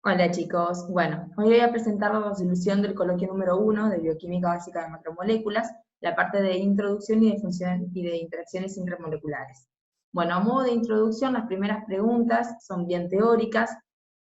Hola chicos, bueno, hoy voy a presentar la resolución del coloquio número 1 de Bioquímica Básica de Macromoléculas, la parte de introducción y de función y de interacciones intermoleculares. Bueno, a modo de introducción, las primeras preguntas son bien teóricas,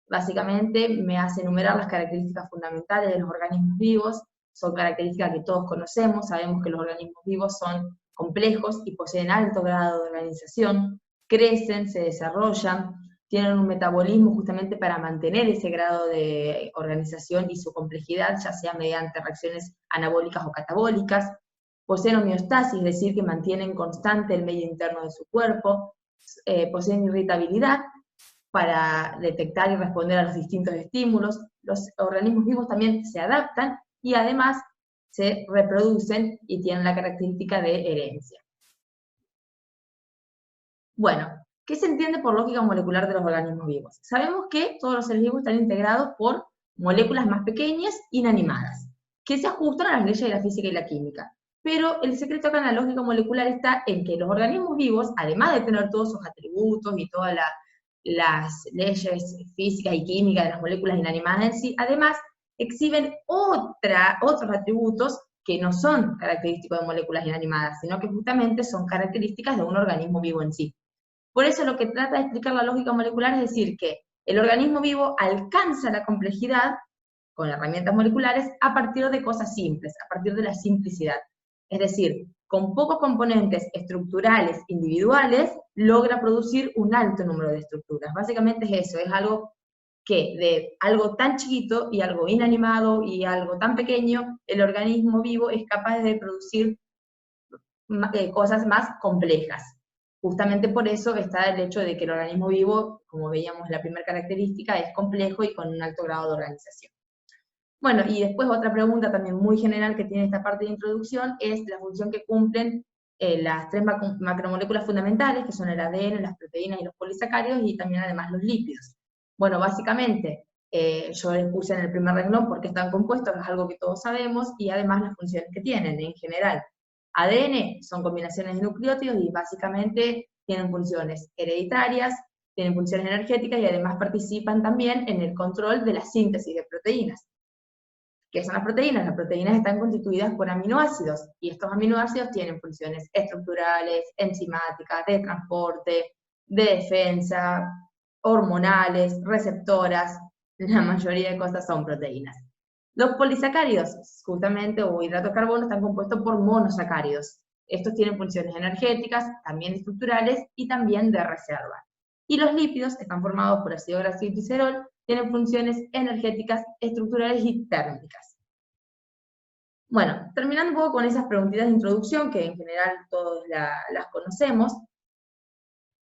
básicamente me hace enumerar las características fundamentales de los organismos vivos, son características que todos conocemos, sabemos que los organismos vivos son complejos y poseen alto grado de organización, crecen, se desarrollan, tienen un metabolismo justamente para mantener ese grado de organización y su complejidad, ya sea mediante reacciones anabólicas o catabólicas, poseen homeostasis, es decir, que mantienen constante el medio interno de su cuerpo, poseen irritabilidad para detectar y responder a los distintos estímulos, los organismos vivos también se adaptan y además se reproducen y tienen la característica de herencia. Bueno, ¿qué se entiende por lógica molecular de los organismos vivos? Sabemos que todos los seres vivos están integrados por moléculas más pequeñas, inanimadas, que se ajustan a las leyes de la física y la química. Pero el secreto acá en la lógica molecular está en que los organismos vivos, además de tener todos sus atributos y todas las leyes físicas y químicas de las moléculas inanimadas en sí, además exhiben otros atributos que no son característicos de moléculas inanimadas, sino que justamente son características de un organismo vivo en sí. Por eso lo que trata de explicar la lógica molecular es decir que el organismo vivo alcanza la complejidad con herramientas moleculares a partir de cosas simples, a partir de la simplicidad. Es decir, con pocos componentes estructurales individuales logra producir un alto número de estructuras. Básicamente es eso, es algo que de algo tan chiquito y algo inanimado y algo tan pequeño, el organismo vivo es capaz de producir cosas más complejas. Justamente por eso está el hecho de que el organismo vivo, como veíamos la primera característica, es complejo y con un alto grado de organización. Bueno, y después otra pregunta también muy general que tiene esta parte de introducción es la función que cumplen las tres macromoléculas fundamentales, que son el ADN, las proteínas y los polisacáridos, y también además los lípidos. Bueno, básicamente, yo les puse en el primer renglón porque están compuestos, es algo que todos sabemos, y además las funciones que tienen en general. ADN son combinaciones de nucleótidos y básicamente tienen funciones hereditarias, tienen funciones energéticas y además participan también en el control de la síntesis de proteínas. ¿Qué son las proteínas? Las proteínas están constituidas por aminoácidos, y estos aminoácidos tienen funciones estructurales, enzimáticas, de transporte, de defensa, hormonales, receptoras, la mayoría de cosas son proteínas. Los polisacáridos, justamente, o hidratos de carbono, están compuestos por monosacáridos. Estos tienen funciones energéticas, también estructurales y también de reserva. Y los lípidos están formados por ácido graso y glicerol, tienen funciones energéticas, estructurales y térmicas. Bueno, terminando un poco con esas preguntitas de introducción, que en general todos las conocemos,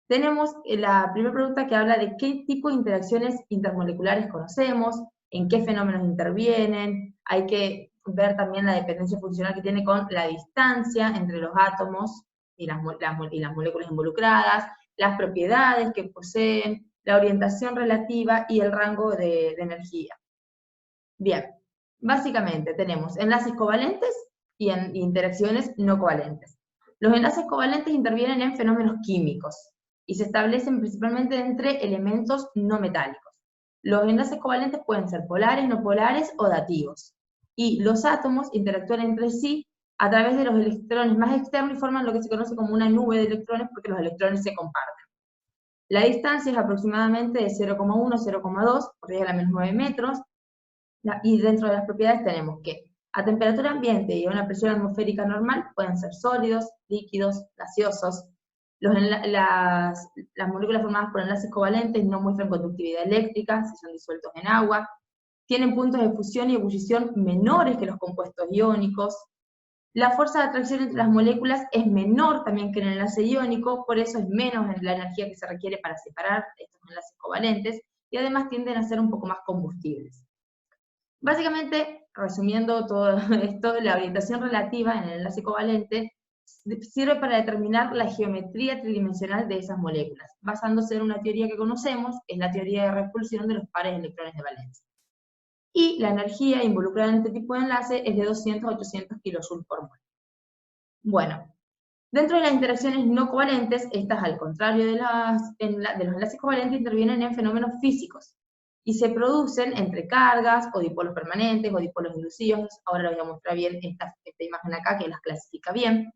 tenemos la primera pregunta que habla de qué tipo de interacciones intermoleculares conocemos, en qué fenómenos intervienen, hay que ver también la dependencia funcional que tiene con la distancia entre los átomos y las moléculas involucradas, las propiedades que poseen, la orientación relativa y el rango de energía. Bien, básicamente tenemos enlaces covalentes y interacciones no covalentes. Los enlaces covalentes intervienen en fenómenos químicos y se establecen principalmente entre elementos no metálicos. Los enlaces covalentes pueden ser polares, no polares o dativos. Y los átomos interactúan entre sí a través de los electrones más externos y forman lo que se conoce como una nube de electrones porque los electrones se comparten. La distancia es aproximadamente de 0,1 a 0,2 por 10 a la menos 9 metros, y dentro de las propiedades tenemos que a temperatura ambiente y a una presión atmosférica normal pueden ser sólidos, líquidos, gaseosos. Las moléculas formadas por enlaces covalentes no muestran conductividad eléctrica si son disueltos en agua. Tienen puntos de fusión y ebullición menores que los compuestos iónicos. La fuerza de atracción entre las moléculas es menor también que en el enlace iónico, por eso es menos la energía que se requiere para separar estos enlaces covalentes, y además tienden a ser un poco más combustibles. Básicamente, resumiendo todo esto, la orientación relativa en el enlace covalente sirve para determinar la geometría tridimensional de esas moléculas, basándose en una teoría que conocemos, que es la teoría de repulsión de los pares de electrones de valencia. Y la energía involucrada en este tipo de enlace es de 200 a 800 kJ por mol. Bueno, dentro de las interacciones no covalentes, estas al contrario de los enlaces covalentes intervienen en fenómenos físicos. y se producen entre cargas o dipolos permanentes o dipolos inducidos. Ahora les voy a mostrar bien esta imagen acá que las clasifica bien.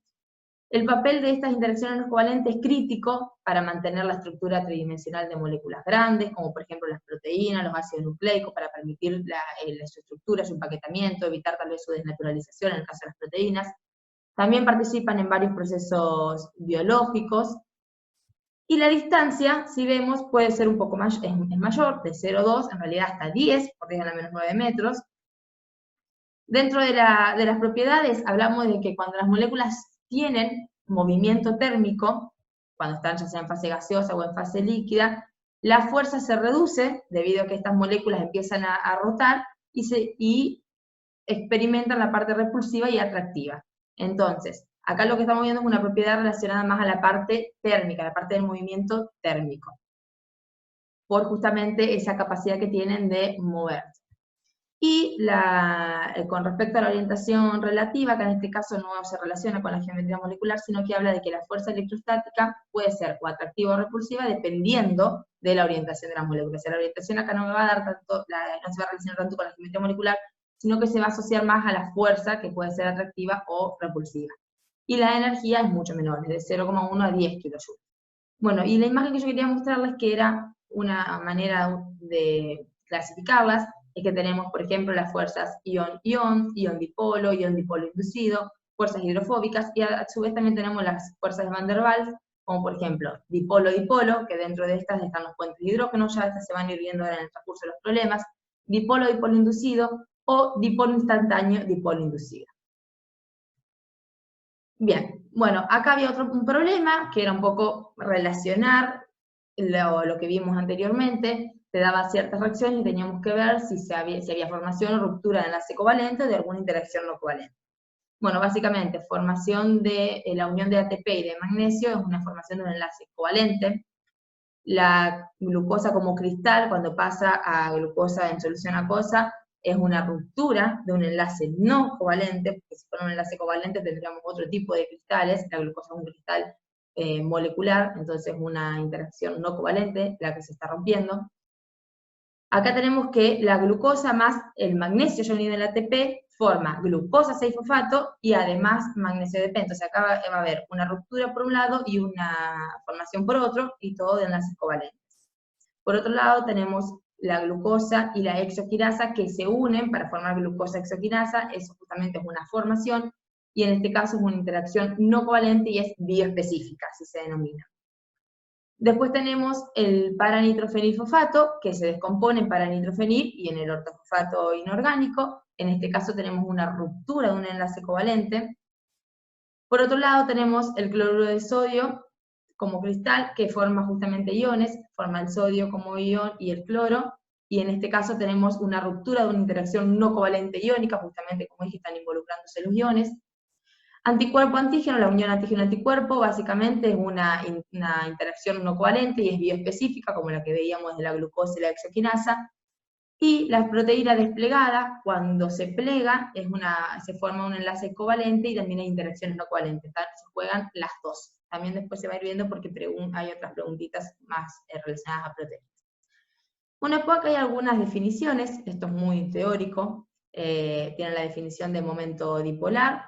El papel de estas interacciones no covalentes es crítico para mantener la estructura tridimensional de moléculas grandes, como por ejemplo las proteínas, los ácidos nucleicos, para permitir su estructura, su empaquetamiento, evitar tal vez su desnaturalización en el caso de las proteínas. También participan en varios procesos biológicos. Y la distancia, si vemos, puede ser un poco más, es mayor, de 0,2, en realidad hasta 10, por 10 a la menos 9 metros. Dentro de las propiedades, hablamos de que cuando las moléculas tienen movimiento térmico, cuando están ya sea en fase gaseosa o en fase líquida, la fuerza se reduce debido a que estas moléculas empiezan a rotar y experimentan la parte repulsiva y atractiva. Entonces, acá lo que estamos viendo es una propiedad relacionada más a la parte térmica, la parte del movimiento térmico, por justamente esa capacidad que tienen de moverse. Y con respecto a la orientación relativa, que en este caso no se relaciona con la geometría molecular, sino que habla de que la fuerza electrostática puede ser o atractiva o repulsiva dependiendo de la orientación de las moléculas. O sea, la orientación acá no me va a dar tanto, no se va a relacionar tanto con la geometría molecular, sino que se va a asociar más a la fuerza que puede ser atractiva o repulsiva. Y la energía es mucho menor, es de 0,1 a 10 kilojoules. Bueno, y la imagen que yo quería mostrarles, que era una manera de clasificarlas, es que tenemos, por ejemplo, las fuerzas ion-ion, ion-dipolo inducido, fuerzas hidrofóbicas, y a su vez también tenemos las fuerzas de Van der Waals, como por ejemplo dipolo-dipolo, que dentro de estas están los puentes de hidrógeno, ya estas se van a ir viendo en el transcurso de los problemas, dipolo-dipolo inducido, o dipolo instantáneo, dipolo inducido. Bien, bueno, acá había un problema, que era un poco relacionar lo que vimos anteriormente, te daba ciertas reacciones y teníamos que ver si había formación o ruptura de enlace covalente o de alguna interacción no covalente. Bueno, básicamente, formación de la unión de ATP y de magnesio es una formación de un enlace covalente. La glucosa como cristal, cuando pasa a glucosa en solución acuosa, es una ruptura de un enlace no covalente, porque si fuera un enlace covalente tendríamos otro tipo de cristales, la glucosa es un cristal molecular, entonces una interacción no covalente, la que se está rompiendo. Acá tenemos que la glucosa más el magnesio ya unido en el ATP forma glucosa 6-fosfato y además magnesio de pento. O sea, acá va a haber una ruptura por un lado y una formación por otro, y todo de enlaces covalentes. Por otro lado tenemos la glucosa y la hexoquinasa que se unen para formar glucosa hexoquinasa, eso justamente es una formación, y en este caso es una interacción no covalente y es bioespecífica, así se denomina. Después tenemos el paranitrofenilfosfato, que se descompone en paranitrofenil y en el ortofosfato inorgánico. En este caso tenemos una ruptura de un enlace covalente. Por otro lado tenemos el cloruro de sodio como cristal, que forma justamente iones, forma el sodio como ion y el cloro, y en este caso tenemos una ruptura de una interacción no covalente iónica, justamente como dije, están involucrándose los iones. Anticuerpo-antígeno, la unión antígeno-anticuerpo, básicamente es una interacción no covalente y es bioespecífica, como la que veíamos de la glucosa y la hexoquinasa. Y la proteína desplegada, cuando se plega, se forma un enlace covalente y también hay interacciones no covalentes, se juegan las dos. También después se va a ir viendo porque hay otras preguntitas más relacionadas a proteínas. Bueno, después acá hay algunas definiciones, esto es muy teórico, tienen la definición de momento dipolar,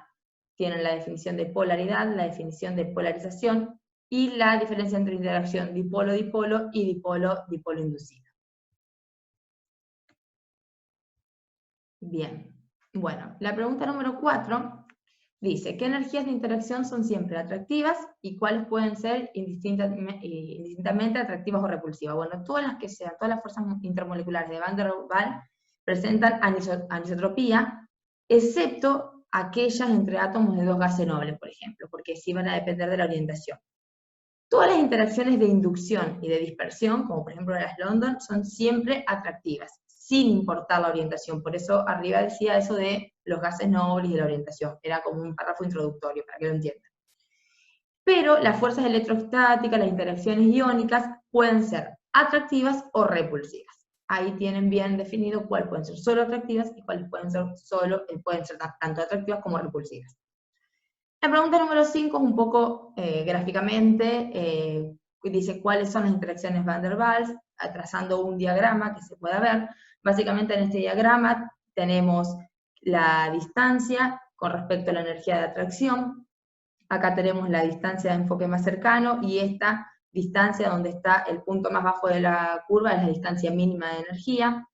tienen la definición de polaridad, la definición de polarización, y la diferencia entre interacción dipolo-dipolo y dipolo-dipolo inducida. Bien, bueno, la pregunta número 4 dice, ¿qué energías de interacción son siempre atractivas y cuáles pueden ser indistintamente atractivas o repulsivas? Bueno, todas las que sean, todas las fuerzas intermoleculares de Van der Waals presentan anisotropía, excepto aquellas entre átomos de dos gases nobles, por ejemplo, porque sí van a depender de la orientación. Todas las interacciones de inducción y de dispersión, como por ejemplo las London, son siempre atractivas, sin importar la orientación. Por eso arriba decía eso de los gases nobles y de la orientación. Era como un párrafo introductorio, para que lo entiendan. Pero las fuerzas electrostáticas, las interacciones iónicas, pueden ser atractivas o repulsivas. Ahí tienen bien definido cuáles pueden ser solo atractivas y cuáles pueden ser tanto atractivas como repulsivas. La pregunta número 5 es un poco gráficamente, dice cuáles son las interacciones Van der Waals. trazando un diagrama que se pueda ver. Básicamente en este diagrama tenemos la distancia con respecto a la energía de atracción. Acá tenemos la distancia de enfoque más cercano, y esta distancia donde está el punto más bajo de la curva es la distancia mínima de energía.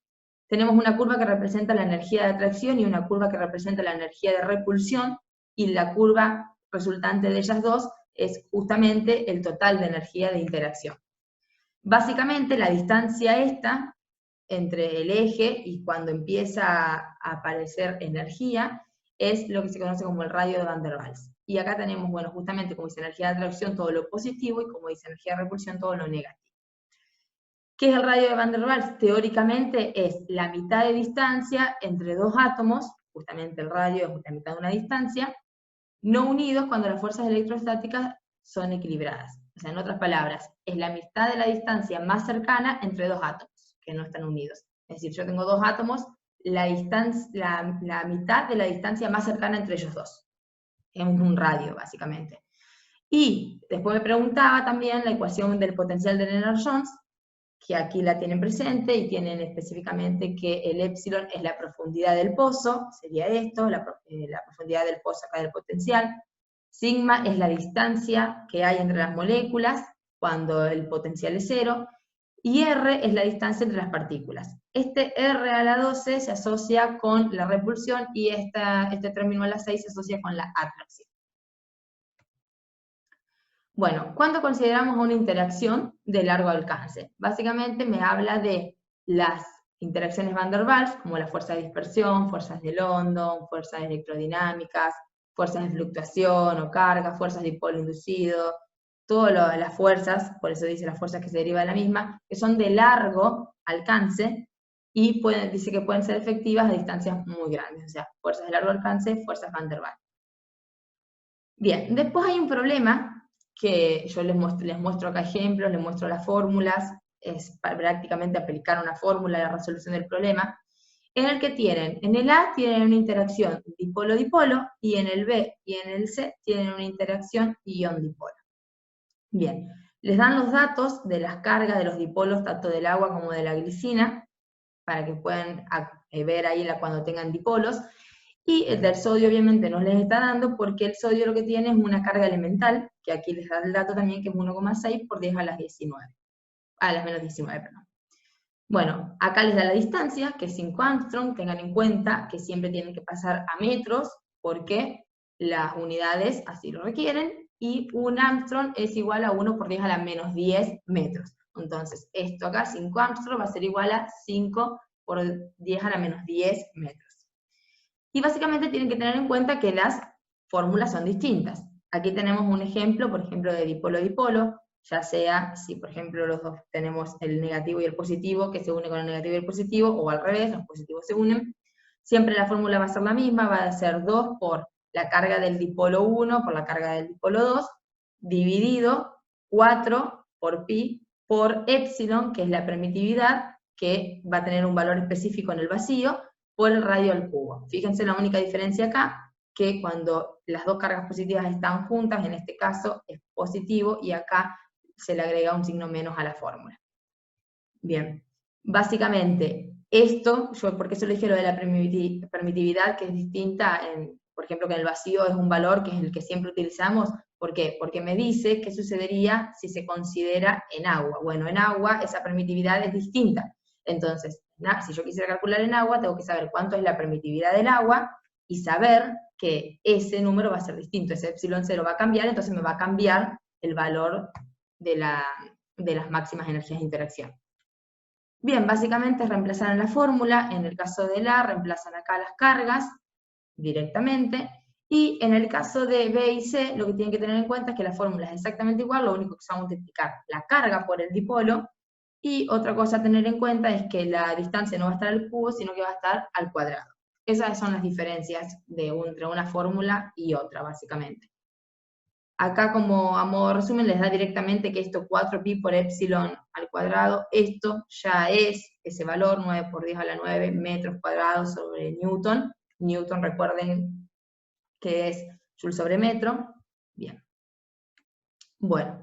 Tenemos una curva que representa la energía de atracción y una curva que representa la energía de repulsión, y la curva resultante de ellas dos es justamente el total de energía de interacción. Básicamente la distancia esta entre el eje y cuando empieza a aparecer energía es lo que se conoce como el radio de Van der Waals. Y acá tenemos, bueno, justamente como dice energía de atracción todo lo positivo, y como dice energía de repulsión todo lo negativo. ¿Qué es el radio de Van der Waals? Teóricamente es la mitad de distancia entre dos átomos, justamente el radio es la mitad de una distancia, no unidos cuando las fuerzas electrostáticas son equilibradas. O sea, en otras palabras, es la mitad de la distancia más cercana entre dos átomos que no están unidos. Es decir, yo tengo dos átomos, la mitad de la distancia más cercana entre ellos dos. Es un radio, básicamente. Y después me preguntaba también la ecuación del potencial de Lennard-Jones, que aquí la tienen presente, y tienen específicamente que el épsilon es la profundidad del pozo, sería esto, la profundidad del pozo acá del potencial. Sigma es la distancia que hay entre las moléculas cuando el potencial es 0, y R es la distancia entre las partículas. Este R a la 12 se asocia con la repulsión, y este término a la 6 se asocia con la atracción. Bueno, ¿cuándo consideramos una interacción de largo alcance? Básicamente me habla de las interacciones Van der Waals, como la fuerza de dispersión, fuerzas de London, fuerzas electrodinámicas, fuerzas de fluctuación o carga, fuerzas de dipolo inducido, todas las fuerzas, por eso dice las fuerzas que se derivan de la misma, que son de largo alcance, y dice que pueden ser efectivas a distancias muy grandes, o sea, fuerzas de largo alcance, fuerzas Van der Waals. Bien, después hay un problema que yo les muestro acá ejemplos, les muestro las fórmulas, es prácticamente aplicar una fórmula de la resolución del problema, en el que en el A tienen una interacción dipolo-dipolo, y en el B y en el C tienen una interacción ion-dipolo. Bien, les dan los datos de las cargas de los dipolos, tanto del agua como de la glicina, para que puedan ver ahí cuando tengan dipolos. Y el del sodio obviamente no les está dando, porque el sodio lo que tiene es una carga elemental, que aquí les da el dato también, que es 1,6 por 10 a las 19. A las menos 19, perdón. Bueno, acá les da la distancia, que es 5 Armstrong. Tengan en cuenta que siempre tienen que pasar a metros, porque las unidades así lo requieren, y un Armstrong es igual a 1 por 10 a la menos 10 metros. Entonces, esto acá, 5 Armstrong, va a ser igual a 5 por 10 a la menos 10 metros. Y básicamente tienen que tener en cuenta que las fórmulas son distintas. Aquí tenemos un ejemplo, por ejemplo, de dipolo-dipolo, ya sea si, por ejemplo, los dos tenemos el negativo y el positivo, que se une con el negativo y el positivo, o al revés, los positivos se unen. Siempre la fórmula va a ser la misma, va a ser 2 por la carga del dipolo 1 por la carga del dipolo 2, dividido 4 por pi por épsilon, que es la permitividad, que va a tener un valor específico en el vacío, por el radio al cubo. Fíjense la única diferencia acá, que cuando las dos cargas positivas están juntas, en este caso es positivo, y acá se le agrega un signo menos a la fórmula. Bien, básicamente esto, porque eso le dije lo de la permitividad, que es distinta, por ejemplo, que en el vacío es un valor que es el que siempre utilizamos. ¿Por qué? Porque me dice qué sucedería si se considera en agua. Bueno, en agua esa permitividad es distinta. Entonces, si yo quisiera calcular en agua, tengo que saber cuánto es la permitividad del agua, y saber que ese número va a ser distinto, ese epsilon 0 va a cambiar, entonces me va a cambiar el valor de las máximas energías de interacción. Bien, básicamente reemplazar en la fórmula, en el caso de la, reemplazan acá las cargas directamente, y en el caso de B y C, lo que tienen que tener en cuenta es que la fórmula es exactamente igual, lo único que se va a multiplicar la carga por el dipolo, y otra cosa a tener en cuenta es que la distancia no va a estar al cubo, sino que va a estar al cuadrado. Esas son las diferencias entre una fórmula y otra, básicamente. Acá, como a modo de resumen, les da directamente que esto 4pi por épsilon al cuadrado, esto ya es ese valor, 9 por 10 a la 9 metros cuadrados sobre Newton. Newton, recuerden que es Joule sobre metro. Bien. Bueno,